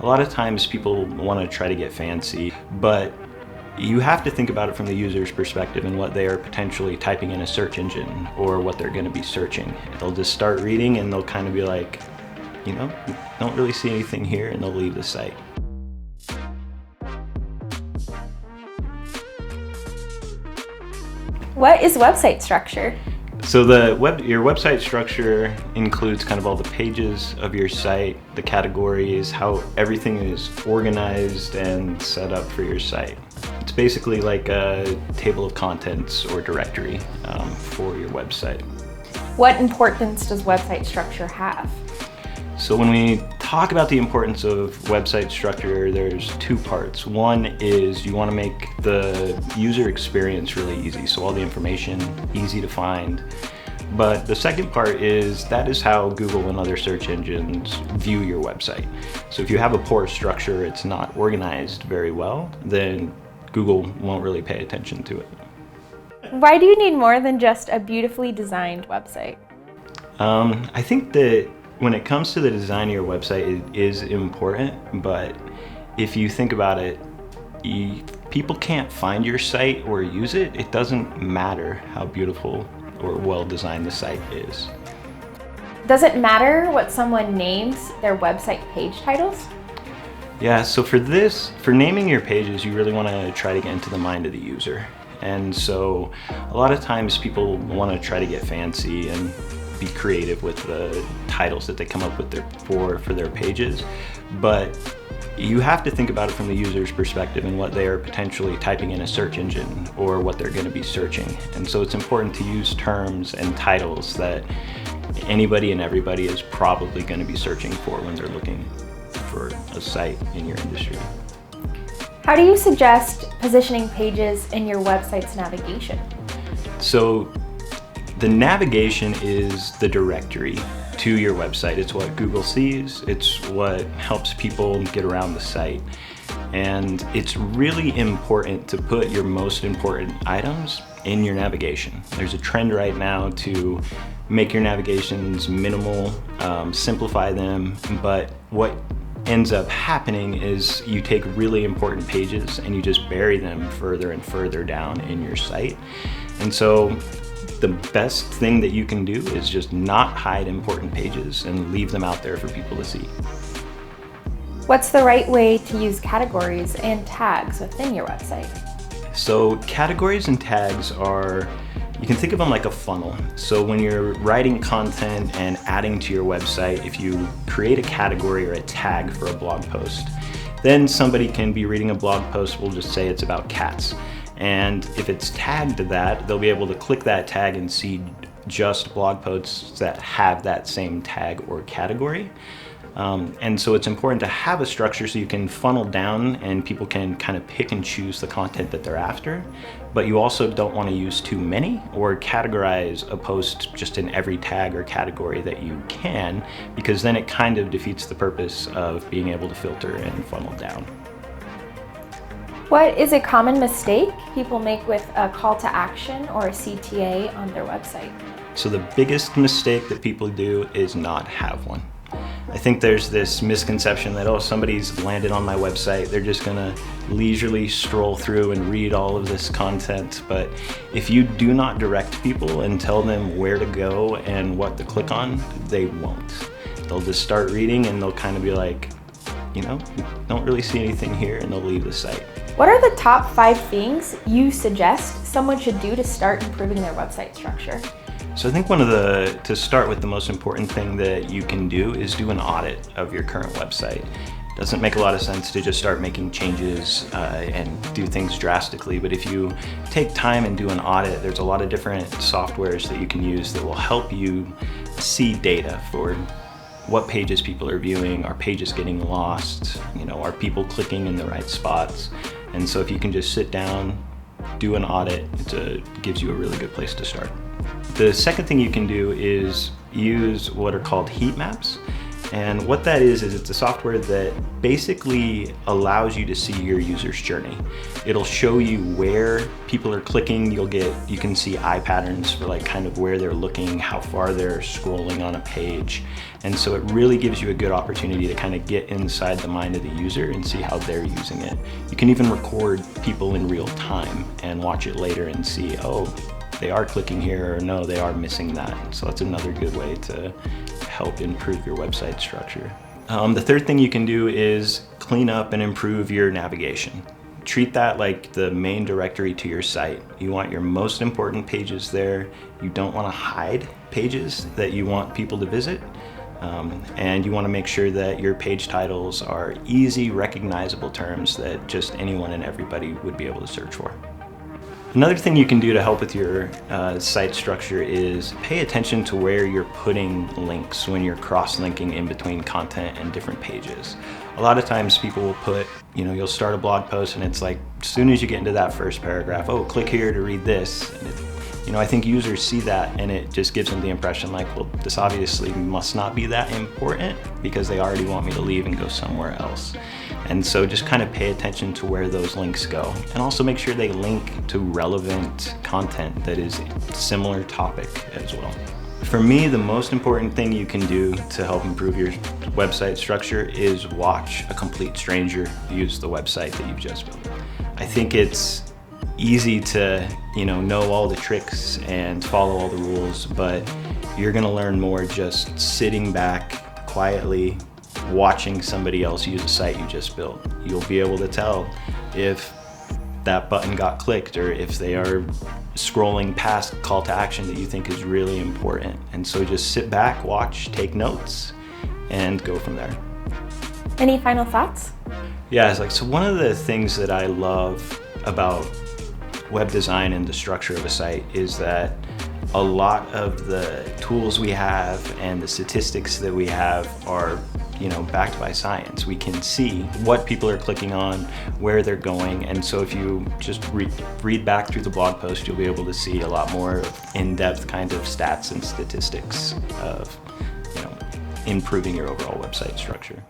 A lot of times people want to try to get fancy, but you have to think about it from the user's perspective and what they are potentially typing in a search engine or what they're going to be searching. They'll just start reading and they'll kind of be like, don't really see anything here, and they'll leave the site. What is website structure? So your website structure includes kind of all the pages of your site, the categories, how everything is organized and set up for your site. It's basically like a table of contents or directory for your website. What importance does website structure have? So when we talk about the importance of website structure, there's two parts. One is you want to make the user experience really easy, so all the information easy to find. But the second part is that is how Google and other search engines view your website. So if you have a poor structure, it's not organized very well, then Google won't really pay attention to it. Why do you need more than just a beautifully designed website? I think that when it comes to the design of your website, it is important, but if you think about it, people can't find your site or use it. It doesn't matter how beautiful or well designed the site is. Does it matter what someone names their website page titles? Yeah, so for naming your pages, you really want to try to get into the mind of the user. And so a lot of times people want to try to get fancy and be creative with the titles that they come up with for their pages, but you have to think about it from the user's perspective and what they are potentially typing in a search engine or what they're going to be searching. And so it's important to use terms and titles that anybody and everybody is probably going to be searching for when they're looking for a site in your industry. How do you suggest positioning pages in your website's navigation? So the navigation is the directory to your website. It's what Google sees. It's what helps people get around the site. And it's really important to put your most important items in your navigation. There's a trend right now to make your navigations minimal, simplify them, but what ends up happening is you take really important pages and you just bury them further and further down in your site. And so the best thing that you can do is just not hide important pages and leave them out there for people to see. What's the right way to use categories and tags within your website? So categories and tags you can think of them like a funnel. So when you're writing content and adding to your website, if you create a category or a tag for a blog post, then somebody can be reading a blog post, we'll just say it's about cats. And if it's tagged to that, they'll be able to click that tag and see just blog posts that have that same tag or category. And so it's important to have a structure so you can funnel down and people can kind of pick and choose the content that they're after. But you also don't want to use too many or categorize a post just in every tag or category that you can, because then it kind of defeats the purpose of being able to filter and funnel down. What is a common mistake people make with a call to action or a CTA on their website? So the biggest mistake that people do is not have one. I think there's this misconception that, somebody's landed on my website, they're just gonna leisurely stroll through and read all of this content. But if you do not direct people and tell them where to go and what to click on, they won't. They'll just start reading and they'll kind of be like, don't really see anything here, and they'll leave the site. What are the top 5 things you suggest someone should do to start improving their website structure? So I think to start with, the most important thing that you can do is do an audit of your current website. It doesn't make a lot of sense to just start making changes and do things drastically, but if you take time and do an audit, there's a lot of different softwares that you can use that will help you see data for what pages people are viewing, are pages getting lost, are people clicking in the right spots. And so if you can just sit down, do an audit, it gives you a really good place to start. The second thing you can do is use what are called heat maps. And what that is it's a software that basically allows you to see your user's journey. It'll show you where people are clicking. You can see eye patterns for like kind of where they're looking, how far they're scrolling on a page. And so it really gives you a good opportunity to kind of get inside the mind of the user and see how they're using it. You can even record people in real time and watch it later and see, oh, they are clicking here, or no, they are missing that. So that's another good way to help improve your website structure. The third thing you can do is clean up and improve your navigation. Treat that like the main directory to your site. You want your most important pages there. You don't want to hide pages that you want people to visit. And you want to make sure that your page titles are easy, recognizable terms that just anyone and everybody would be able to search for. Another thing you can do to help with your site structure is pay attention to where you're putting links when you're cross-linking in between content and different pages. A lot of times people will put, you'll start a blog post and it's like, as soon as you get into that first paragraph, oh, click here to read this. And I think users see that and it just gives them the impression like, well, this obviously must not be that important because they already want me to leave and go somewhere else. And so just kind of pay attention to where those links go, and also make sure they link to relevant content that is a similar topic as well. For me, the most important thing you can do to help improve your website structure is watch a complete stranger use the website that you've just built. I think it's easy to know all the tricks and follow all the rules, but you're gonna learn more just sitting back quietly watching somebody else use a site you just built. You'll be able to tell if that button got clicked or if they are scrolling past call to action that you think is really important. And so just sit back, watch, take notes, and go from there. Any final thoughts? Yeah, so one of the things that I love about web design and the structure of a site is that a lot of the tools we have and the statistics that we have are backed by science. We can see what people are clicking on, where they're going, and so if you just read back through the blog post, you'll be able to see a lot more in-depth kind of stats and statistics of improving your overall website structure.